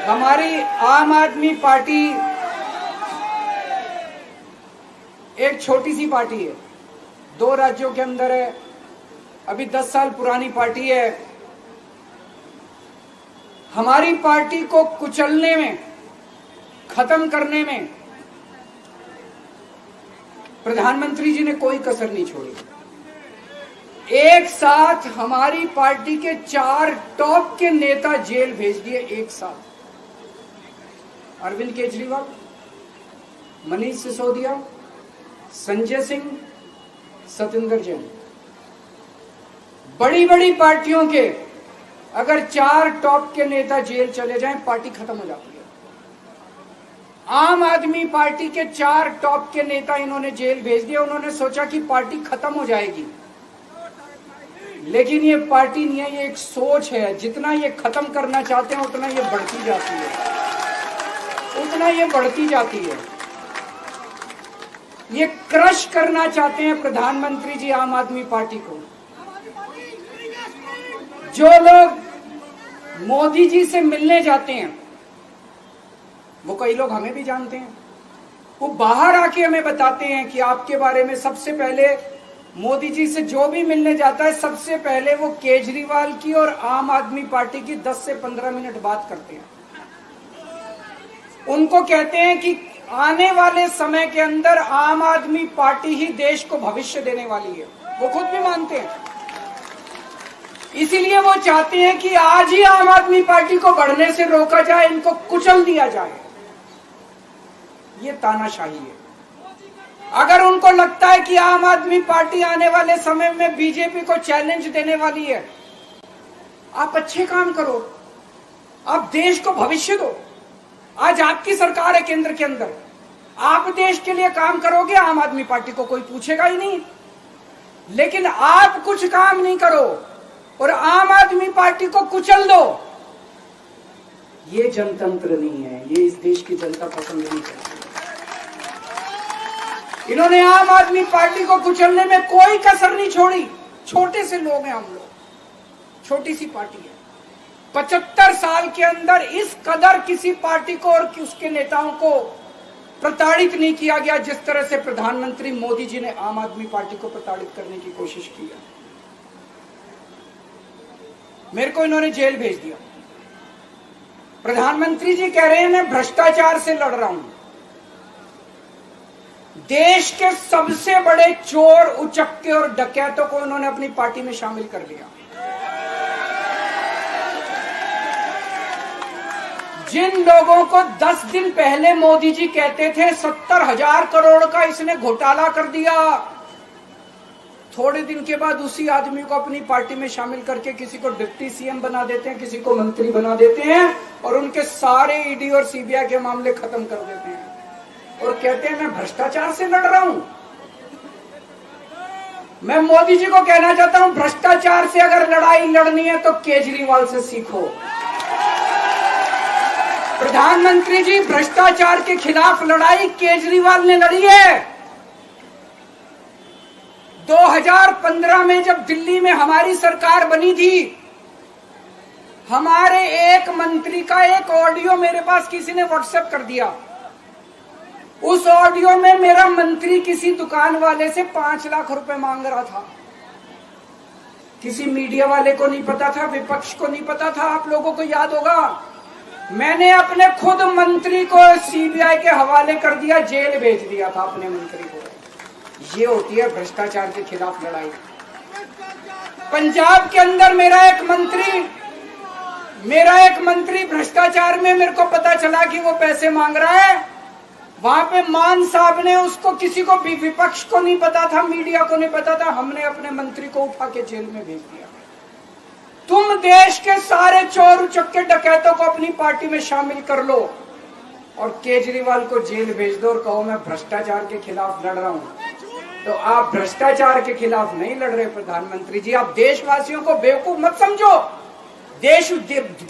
हमारी आम आदमी पार्टी एक छोटी सी पार्टी है, 2 राज्यों के अंदर है, अभी 10 साल पुरानी पार्टी है। हमारी पार्टी को कुचलने में, खत्म करने में प्रधानमंत्री जी ने कोई कसर नहीं छोड़ी। एक साथ हमारी पार्टी के 4 टॉप के नेता जेल भेज दिए एक साथ। अरविंद केजरीवाल, मनीष सिसोदिया, संजय सिंह, सत्येंद्र जैन। बड़ी बड़ी पार्टियों के अगर 4 टॉप के नेता जेल चले जाएं, पार्टी खत्म हो जाती है। आम आदमी पार्टी के 4 टॉप के नेता इन्होंने जेल भेज दिया। उन्होंने सोचा कि पार्टी खत्म हो जाएगी, लेकिन ये पार्टी नहीं है, ये एक सोच है। जितना ये खत्म करना चाहते हैं उतना ये बढ़ती जाती है, उतना ये बढ़ती जाती है। ये क्रश करना चाहते हैं प्रधानमंत्री जी आम आदमी पार्टी को। जो लोग मोदी जी से मिलने जाते हैं, वो कई लोग हमें भी जानते हैं, वो बाहर आके हमें बताते हैं कि आपके बारे में सबसे पहले मोदी जी से जो भी मिलने जाता है, सबसे पहले वो केजरीवाल की और आम आदमी पार्टी की 10 से 15 मिनट बात करते हैं। उनको कहते हैं कि आने वाले समय के अंदर आम आदमी पार्टी ही देश को भविष्य देने वाली है। वो खुद भी मानते हैं। इसीलिए वो चाहते हैं कि आज ही आम आदमी पार्टी को बढ़ने से रोका जाए, इनको कुचल दिया जाए। ये तानाशाही है। अगर उनको लगता है कि आम आदमी पार्टी आने वाले समय में बीजेपी को चैलेंज देने वाली है, आप अच्छे काम करो, आप देश को भविष्य दो। आज आपकी सरकार है केंद्र के अंदर, आप देश के लिए काम करोगे, आम आदमी पार्टी को कोई पूछेगा ही नहीं। लेकिन आप कुछ काम नहीं करो और आम आदमी पार्टी को कुचल दो, ये जनतंत्र नहीं है, ये इस देश की जनता पसंद नहीं करती। इन्होंने आम आदमी पार्टी को कुचलने में कोई कसर नहीं छोड़ी। छोटे से लोग हैं हम लोग, छोटी सी पार्टी है। 75 साल के अंदर इस कदर किसी पार्टी को और उसके नेताओं को प्रताड़ित नहीं किया गया जिस तरह से प्रधानमंत्री मोदी जी ने आम आदमी पार्टी को प्रताड़ित करने की कोशिश की है। मेरे को इन्होंने जेल भेज दिया। प्रधानमंत्री जी कह रहे हैं मैं भ्रष्टाचार से लड़ रहा हूं। देश के सबसे बड़े चोर, उचक्के और डकैतों को उन्होंने अपनी पार्टी में शामिल कर लिया। जिन लोगों को 10 दिन पहले मोदी जी कहते थे 70,000 करोड़ का इसने घोटाला कर दिया, थोड़े दिन के बाद उसी आदमी को अपनी पार्टी में शामिल करके किसी को डिप्टी सीएम बना देते हैं, किसी को मंत्री बना देते हैं और उनके सारे ईडी और सीबीआई के मामले खत्म कर देते हैं और कहते हैं मैं भ्रष्टाचार से लड़ रहा हूं। मैं मोदी जी को कहना चाहता हूं, भ्रष्टाचार से अगर लड़ाई लड़नी है तो केजरीवाल से सीखो। प्रधानमंत्री जी, भ्रष्टाचार के खिलाफ लड़ाई केजरीवाल ने लड़ी है। 2015 में जब दिल्ली में हमारी सरकार बनी थी, हमारे एक मंत्री का एक ऑडियो मेरे पास किसी ने व्हाट्सएप कर दिया। उस ऑडियो में मेरा मंत्री किसी दुकान वाले से 5 लाख रुपए मांग रहा था। किसी मीडिया वाले को नहीं पता था, विपक्ष को नहीं पता था। आप लोगों को याद होगा, मैंने अपने खुद मंत्री को सीबीआई के हवाले कर दिया, जेल भेज दिया था अपने मंत्री को। ये होती है भ्रष्टाचार के खिलाफ लड़ाई। पंजाब के अंदर मेरा एक मंत्री भ्रष्टाचार में, मेरे को पता चला कि वो पैसे मांग रहा है। वहां पे मान साहब ने उसको, किसी को भी, विपक्ष को नहीं पता था, मीडिया को नहीं पता था, हमने अपने मंत्री को उठा के जेल में भेज दिया। तुम देश के सारे चोर उचक्के डकैतों को अपनी पार्टी में शामिल कर लो और केजरीवाल को जेल भेज दो और कहो मैं भ्रष्टाचार के खिलाफ लड़ रहा हूं। तो आप भ्रष्टाचार के खिलाफ नहीं लड़ रहे प्रधानमंत्री जी। आप देशवासियों को बेवकूफ मत समझो। देश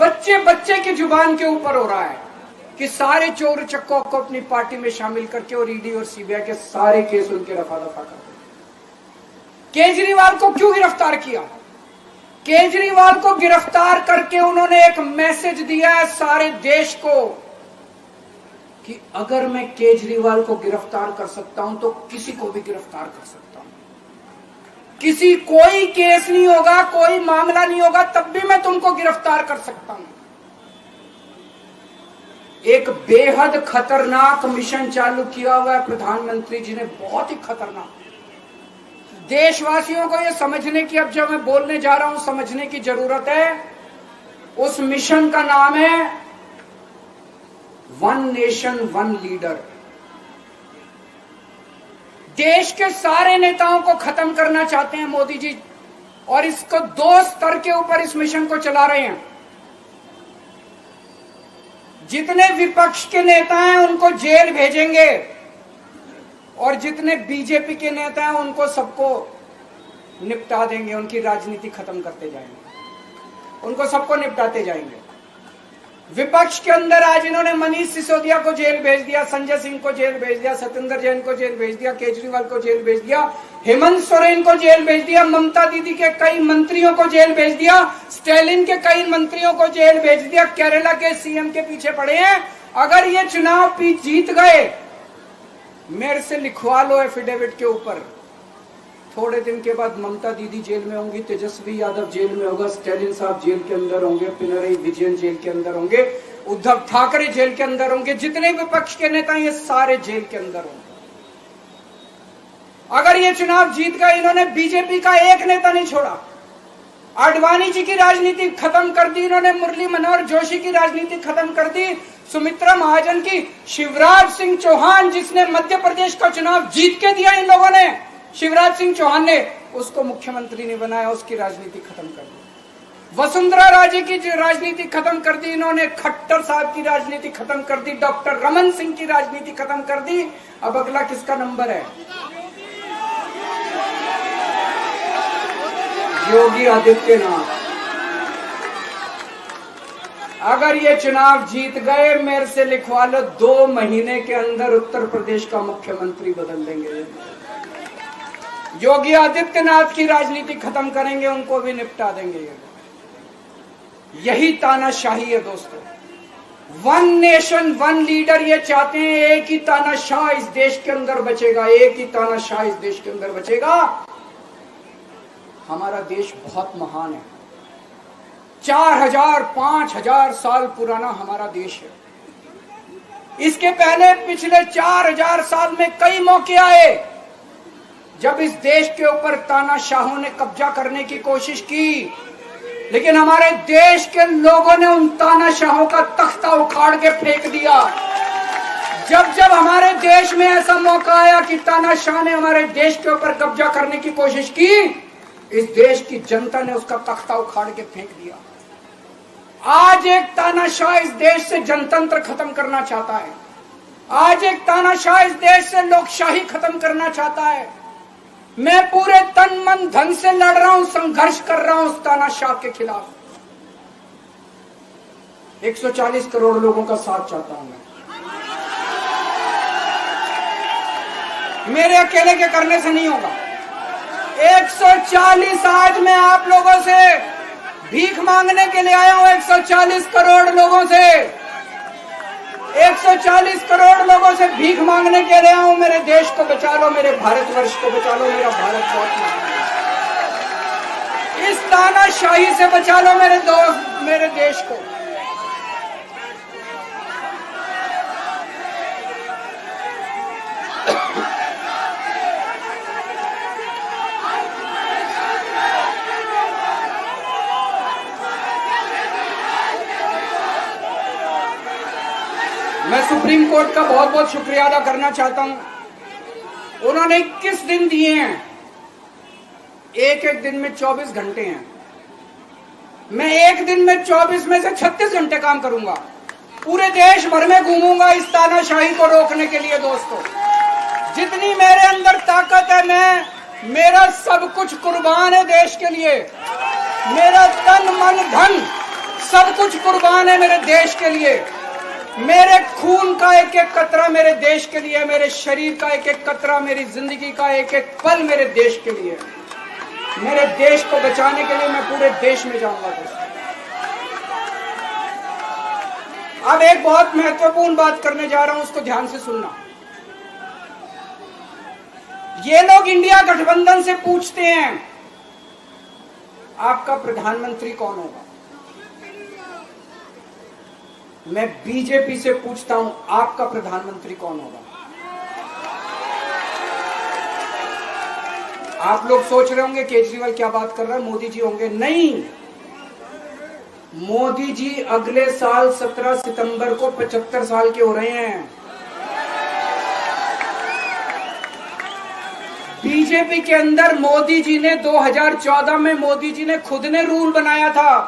बच्चे बच्चे की जुबान के ऊपर हो रहा है कि सारे चोर चक्कों को अपनी पार्टी में शामिल करके और ईडी और सीबीआई के सारे केस उनके रफा दफा कर। केजरीवाल को क्यों गिरफ्तार किया? केजरीवाल को गिरफ्तार करके उन्होंने एक मैसेज दिया है सारे देश को कि अगर मैं केजरीवाल को गिरफ्तार कर सकता हूं तो किसी को भी गिरफ्तार कर सकता हूं, कोई केस नहीं होगा, कोई मामला नहीं होगा, तब भी मैं तुमको गिरफ्तार कर सकता हूं। एक बेहद खतरनाक मिशन चालू किया हुआ है प्रधानमंत्री जी ने, बहुत ही खतरनाक। देशवासियों को यह समझने की, अब जब मैं बोलने जा रहा हूं, समझने की जरूरत है। उस मिशन का नाम है वन नेशन वन लीडर। देश के सारे नेताओं को खत्म करना चाहते हैं मोदी जी, और इसको 2 स्तर के ऊपर इस मिशन को चला रहे हैं। जितने विपक्ष के नेता हैं उनको जेल भेजेंगे, और जितने बीजेपी के नेता हैं उनको सबको निपटा देंगे, उनकी राजनीति खत्म करते जाएंगे, उनको सबको निपटाते जाएंगे। विपक्ष के अंदर आज इन्होंने मनीष सिसोदिया को जेल भेज दिया, संजय सिंह को जेल भेज दिया, सत्येंद्र जैन को जेल भेज दिया, केजरीवाल को जेल भेज दिया, हेमंत सोरेन को जेल भेज दिया, ममता दीदी के कई मंत्रियों को जेल भेज दिया, स्टालिन के कई मंत्रियों को जेल भेज दिया, केरला के सीएम के पीछे पड़े हैं। अगर ये चुनाव जीत गए, मेरे से लिखवा लो एफिडेविट के ऊपर, थोड़े दिन के बाद ममता दीदी जेल में होंगी, तेजस्वी यादव जेल में होगा, स्टालिन साहब जेल के अंदर होंगे, पिनरई विजयन जेल के अंदर होंगे, उद्धव ठाकरे जेल के अंदर होंगे, जितने विपक्ष के नेता ये सारे जेल के अंदर होंगे। अगर ये चुनाव जीत गए, इन्होंने बीजेपी का एक नेता नहीं छोड़ा, आडवाणी जी की राजनीति खत्म कर दी इन्होंने, मुरली मनोहर जोशी की राजनीति खत्म कर दी, सुमित्रा महाजन की, शिवराज सिंह चौहान जिसने मध्य प्रदेश का चुनाव जीत के दिया इन लोगों ने, शिवराज सिंह चौहान ने उसको मुख्यमंत्री नहीं बनाया, उसकी राजनीति खत्म कर दी। वसुंधरा राजे की राजनीति खत्म कर दी इन्होंने, खट्टर साहब की राजनीति खत्म कर दी, डॉक्टर रमन सिंह की राजनीति खत्म कर दी। अब अगला किसका नंबर है? योगी आदित्यनाथ। अगर ये चुनाव जीत गए, मेरे से लिखवा लो, 2 महीने के अंदर उत्तर प्रदेश का मुख्यमंत्री बदल देंगे। योगी आदित्यनाथ की राजनीति खत्म करेंगे, उनको भी निपटा देंगे। यही तानाशाही है दोस्तों। वन नेशन वन लीडर ये चाहते हैं, एक ही तानाशाह इस देश के अंदर बचेगा, एक ही तानाशाह इस देश के अंदर बचेगा। हमारा देश बहुत महान है, 4000 5000 साल पुराना हमारा देश है। इसके पहले पिछले 4000 साल में कई मौके आए जब इस देश के ऊपर तानाशाहों ने कब्जा करने की कोशिश की, लेकिन हमारे देश के लोगों ने उन तानाशाहों का तख्ता उखाड़ के फेंक दिया। जब जब हमारे देश में ऐसा मौका आया कि तानाशाह ने हमारे देश के ऊपर कब्जा करने की कोशिश की, इस देश की जनता ने उसका तख्ता उखाड़ के फेंक दिया। आज एक तानाशाह इस देश से जनतंत्र खत्म करना चाहता है, आज एक तानाशाह इस देश से लोकशाही खत्म करना चाहता है। मैं पूरे तन मन धन से लड़ रहा हूं, संघर्ष कर रहा हूं उस तानाशाह के खिलाफ। 140 करोड़ लोगों का साथ चाहता हूं मैं। मेरे अकेले के करने से नहीं होगा। 140 आज मैं आप लोगों से भीख मांगने के लिए आया हूं, 140 करोड़ लोगों से, 140 करोड़ लोगों से भीख मांगने के लिए आया हूं। मेरे देश को बचा लो, मेरे भारतवर्ष को बचा लो, मेरा भारत बहुत महान है। इस तानाशाही से बचा लो मेरे दोस्त, मेरे देश को। मैं सुप्रीम कोर्ट का बहुत बहुत शुक्रिया अदा करना चाहता हूं। उन्होंने 21 दिन दिए हैं, एक एक दिन में 24 घंटे हैं। मैं एक दिन में 24 में से 36 घंटे काम करूंगा, पूरे देश भर में घूमूंगा इस तानाशाही को रोकने के लिए। दोस्तों, जितनी मेरे अंदर ताकत है, मेरा सब कुछ कुर्बान है देश के लिए। मेरा तन मन धन सब कुछ कुर्बान है मेरे देश के लिए। मेरे खून का एक एक कतरा मेरे देश के लिए, मेरे शरीर का एक एक कतरा, मेरी जिंदगी का एक एक पल मेरे देश के लिए। मेरे देश को बचाने के लिए मैं पूरे देश में जाऊंगा दोस्तों। अब एक बहुत महत्वपूर्ण बात करने जा रहा हूं, उसको ध्यान से सुनना। ये लोग इंडिया गठबंधन से पूछते हैं आपका प्रधानमंत्री कौन होगा। मैं बीजेपी से पूछता हूं आपका प्रधानमंत्री कौन होगा। आप लोग सोच रहे होंगे केजरीवाल क्या बात कर रहा है, मोदी जी होंगे। नहीं, मोदी जी अगले साल 17 सितंबर को 75 साल के हो रहे हैं। बीजेपी के अंदर मोदी जी ने 2014 में मोदी जी ने खुद ने रूल बनाया था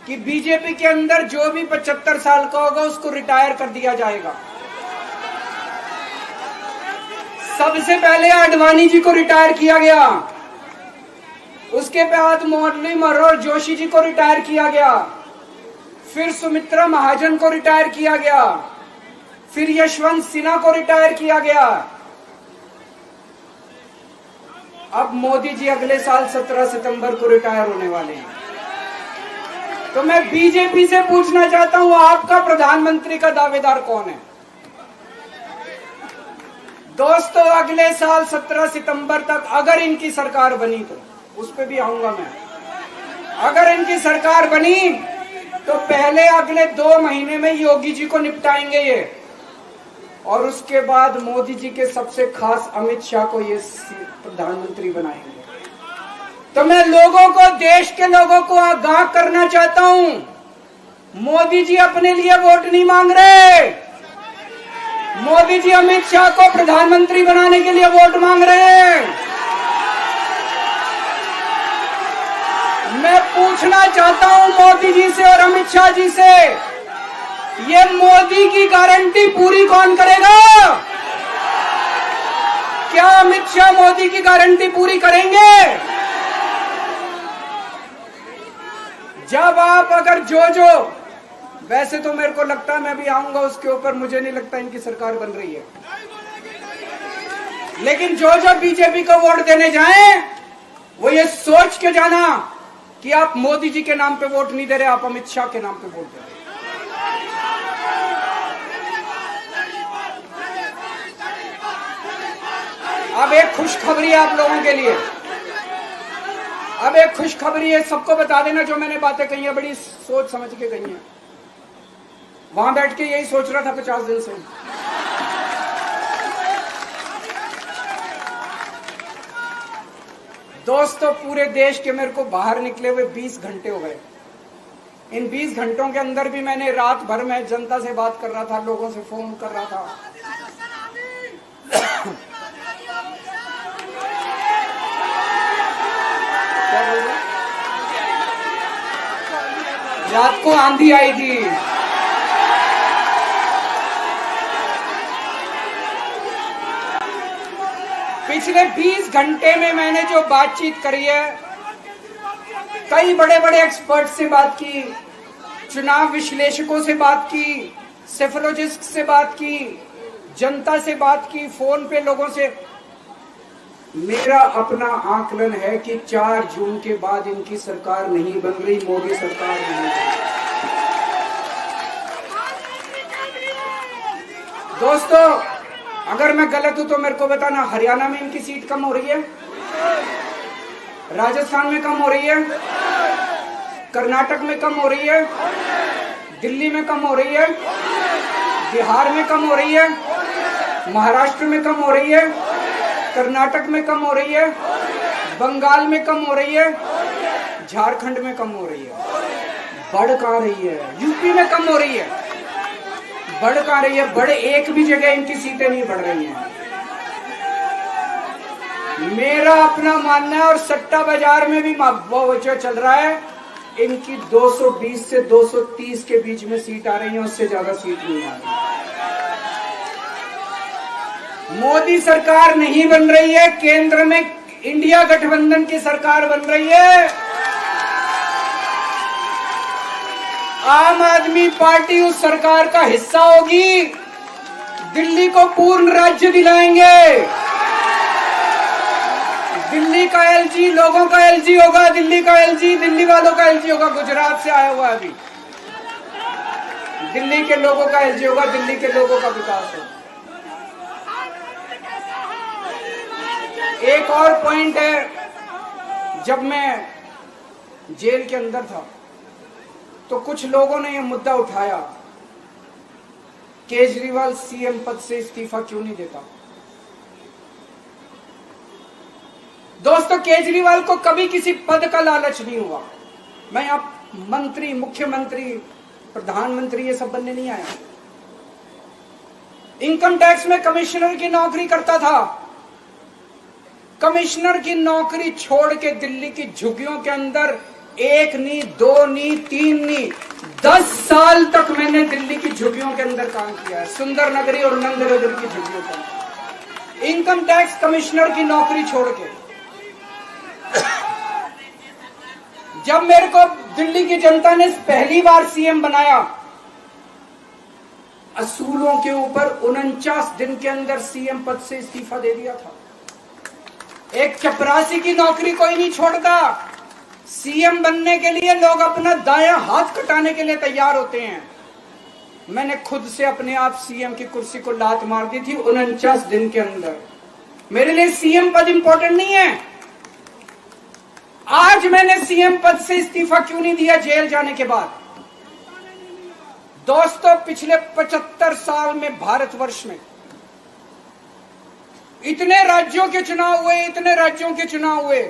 कि बीजेपी के अंदर जो भी 75 साल का होगा उसको रिटायर कर दिया जाएगा। सबसे पहले आडवाणी जी को रिटायर किया गया, उसके बाद मुरली मनोहर जोशी जी को रिटायर किया गया, फिर सुमित्रा महाजन को रिटायर किया गया, फिर यशवंत सिन्हा को रिटायर किया गया। अब मोदी जी अगले साल 17 सितंबर को रिटायर होने वाले हैं। तो मैं बीजेपी से पूछना चाहता हूं आपका प्रधानमंत्री का दावेदार कौन है। दोस्तों अगले साल 17 सितंबर तक अगर इनकी सरकार बनी, तो उस पर भी आऊंगा मैं, अगर इनकी सरकार बनी तो पहले अगले 2 महीने में योगी जी को निपटाएंगे ये, और उसके बाद मोदी जी के सबसे खास अमित शाह को ये प्रधानमंत्री बनाएंगे। तो मैं लोगों को, देश के लोगों को आगाह करना चाहता हूं, मोदी जी अपने लिए वोट नहीं मांग रहे, मोदी जी अमित शाह को प्रधानमंत्री बनाने के लिए वोट मांग रहे हैं। मैं पूछना चाहता हूं मोदी जी से और अमित शाह जी से, ये मोदी की गारंटी पूरी कौन करेगा? क्या अमित शाह मोदी की गारंटी पूरी करेंगे? जब आप अगर जो वैसे तो मेरे को लगता है मैं भी आऊंगा उसके ऊपर, मुझे नहीं लगता इनकी सरकार बन रही है, लेकिन जो बीजेपी को वोट देने जाएं वो ये सोच के जाना कि आप मोदी जी के नाम पे वोट नहीं दे रहे, आप अमित शाह के नाम पे वोट दे रहे। अब एक खुशखबरी है आप लोगों के लिए, अब एक खुशखबरी है, सबको बता देना जो मैंने बातें कही है बड़ी सोच समझ के कही है। वहां बैठ के यही सोच रहा था 50 दिन से। दोस्तों पूरे देश के मेरे को बाहर निकले हुए 20 घंटे हो गए। इन 20 घंटों के अंदर भी मैंने रात भर में जनता से बात कर रहा था, लोगों से फोन कर रहा था। क्या बोल रहे? रात को आंधी आई थी, पिछले 20 घंटे में मैंने जो बातचीत करी है, कई बड़े बड़े एक्सपर्ट से बात की, चुनाव विश्लेषकों से बात की, सेफोलॉजिस्ट से बात की, जनता से बात की, फोन पे लोगों से। मेरा अपना आकलन है कि 4 जून के बाद इनकी सरकार नहीं बन रही, मोदी सरकार नहीं बन रही। दोस्तों अगर मैं गलत हूं तो मेरे को बताना, हरियाणा में इनकी सीट कम हो रही है, राजस्थान में कम हो रही है, कर्नाटक में कम हो रही है, दिल्ली में कम हो रही है, बिहार में कम हो रही है, महाराष्ट्र में कम हो रही है, कर्नाटक में कम हो रही है, बंगाल में कम हो रही है, झारखंड में कम हो रही है। बढ़ कहां रही है? यूपी में कम हो रही है, बढ़ कहां रही है? बड़े एक भी जगह इनकी सीटें नहीं बढ़ रही हैं। मेरा अपना मानना है, और सट्टा बाजार में भी जो चल रहा है, इनकी 220 से 230 के बीच में सीट आ रही है, उससे ज्यादा सीट नहीं आ रही। मोदी सरकार नहीं बन रही है, केंद्र में इंडिया गठबंधन की सरकार बन रही है। आम आदमी पार्टी उस सरकार का हिस्सा होगी, दिल्ली को पूर्ण राज्य दिलाएंगे, दिल्ली का एलजी लोगों का एलजी होगा, दिल्ली का एलजी दिल्ली वालों का एलजी होगा। गुजरात से आया हुआ है अभी, दिल्ली के लोगों का एलजी होगा, दिल्ली के लोगों का विकास होगा। एक और पॉइंट है, जब मैं जेल के अंदर था तो कुछ लोगों ने यह मुद्दा उठाया, केजरीवाल सीएम पद से इस्तीफा क्यों नहीं देता। दोस्तों, केजरीवाल को कभी किसी पद का लालच नहीं हुआ। मैं आप मंत्री, मुख्यमंत्री, प्रधानमंत्री ये सब बनने नहीं आया। इनकम टैक्स में कमिश्नर की नौकरी करता था। कमिश्नर की नौकरी छोड़ के दिल्ली की झुग्गियों के अंदर 1 नहीं, 2 नहीं, 3 नहीं, 10 साल तक मैंने दिल्ली की झुग्गियों के अंदर काम किया है, सुंदर नगरी और नंदनगर की झुग्गियों के अंदर। इनकम टैक्स कमिश्नर की नौकरी छोड़ के जब मेरे को दिल्ली की जनता ने पहली बार सीएम बनाया, असूलों के ऊपर 49 दिन के अंदर सीएम पद से इस्तीफा दे दिया था। एक चपरासी की नौकरी कोई नहीं छोड़ता। सीएम बनने के लिए लोग अपना दायां हाथ कटाने के लिए तैयार होते हैं। मैंने खुद से अपने आप सीएम की कुर्सी को लात मार दी थी 49 दिन के अंदर। मेरे लिए सीएम पद इंपॉर्टेंट नहीं है। आज मैंने सीएम पद से इस्तीफा क्यों नहीं दिया जेल जाने के बाद। दोस्तों, पिछले 75 साल में भारतवर्ष में इतने राज्यों के चुनाव हुए, इतने राज्यों के चुनाव हुए,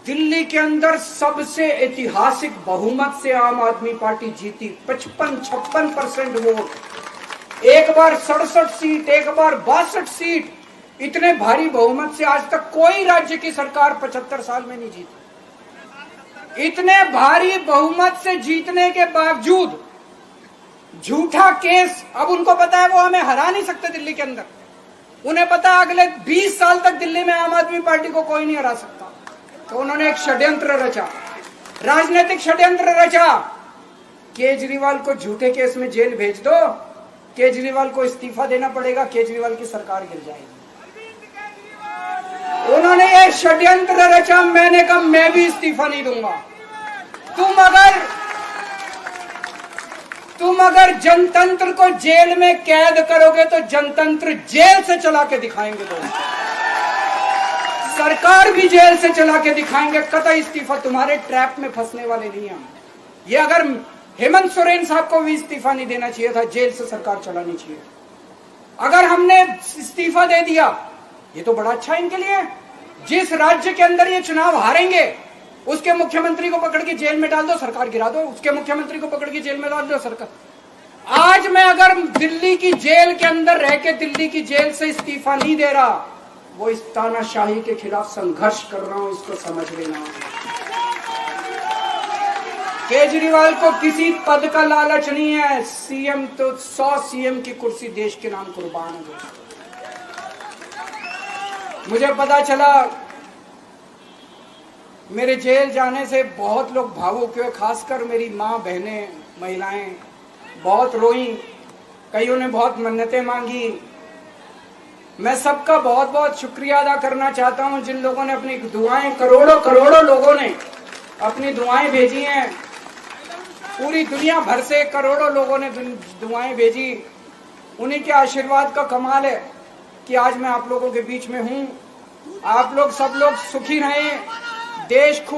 दिल्ली के अंदर सबसे ऐतिहासिक बहुमत से आम आदमी पार्टी जीती। 55-56% वोट, एक बार 67 सीट, एक बार 62 सीट। इतने भारी बहुमत से आज तक कोई राज्य की सरकार 75 साल में नहीं जीती। इतने भारी बहुमत से जीतने के बावजूद झूठा केस, अब उनको पता है वो हमें हरा नहीं सकते दिल्ली के अंदर। उन्हें पता है अगले 20 साल तक दिल्ली में आम आदमी पार्टी को कोई नहीं हरा सकता। तो उन्होंने एक षड्यंत्र रचा, राजनीतिक षड्यंत्र रचा। केजरीवाल को झूठे केस में जेल भेज दो, केजरीवाल को इस्तीफा देना पड़ेगा, केजरीवाल की सरकार गिर जाएगी। उन्होंने ये षड्यंत्र रचा। मैंने कहा मैं भी इस्तीफा नहीं दूंगा। तुम अगर जनतंत्र को जेल में कैद करोगे तो जनतंत्र जेल से चला के दिखाएंगे। दोस्तों, सरकार भी जेल से चला के दिखाएंगे। कतई इस्तीफा, तुम्हारे ट्रैप में फंसने वाले नहीं हम। ये अगर हेमंत सोरेन साहब को भी इस्तीफा नहीं देना चाहिए था, जेल से सरकार चलानी चाहिए। अगर हमने इस्तीफा दे दिया, ये तो बड़ा अच्छा इनके लिए। जिस राज्य के अंदर ये चुनाव हारेंगे उसके मुख्यमंत्री को पकड़ के जेल में डाल दो, सरकार गिरा दो। उसके मुख्यमंत्री को पकड़ के जेल में डाल दो, सरकार। आज मैं अगर दिल्ली की जेल के अंदर रह के दिल्ली की जेल से इस्तीफा नहीं दे रहा, वो इस तानाशाही के खिलाफ संघर्ष कर रहा हूं, इसको समझ लेना। केजरीवाल को किसी पद का लालच नहीं है। सीएम तो 100 सीएम की कुर्सी देश के नाम कुर्बान है। मुझे पता चला, मेरे जेल जाने से बहुत लोग भावुक हुए, खासकर मेरी माँ, बहनें, महिलाएं बहुत रोई। कईयों ने बहुत मन्नतें मांगी। मैं सबका बहुत बहुत शुक्रिया अदा करना चाहता हूं, जिन लोगों ने अपनी दुआएं, करोड़ों लोगों ने अपनी दुआएं भेजी हैं। पूरी दुनिया भर से करोड़ों लोगों ने दुआएं भेजी। उन्हीं के आशीर्वाद का कमाल है कि आज मैं आप लोगों के बीच में हूं। आप लोग सब लोग सुखी रहें, देश खूब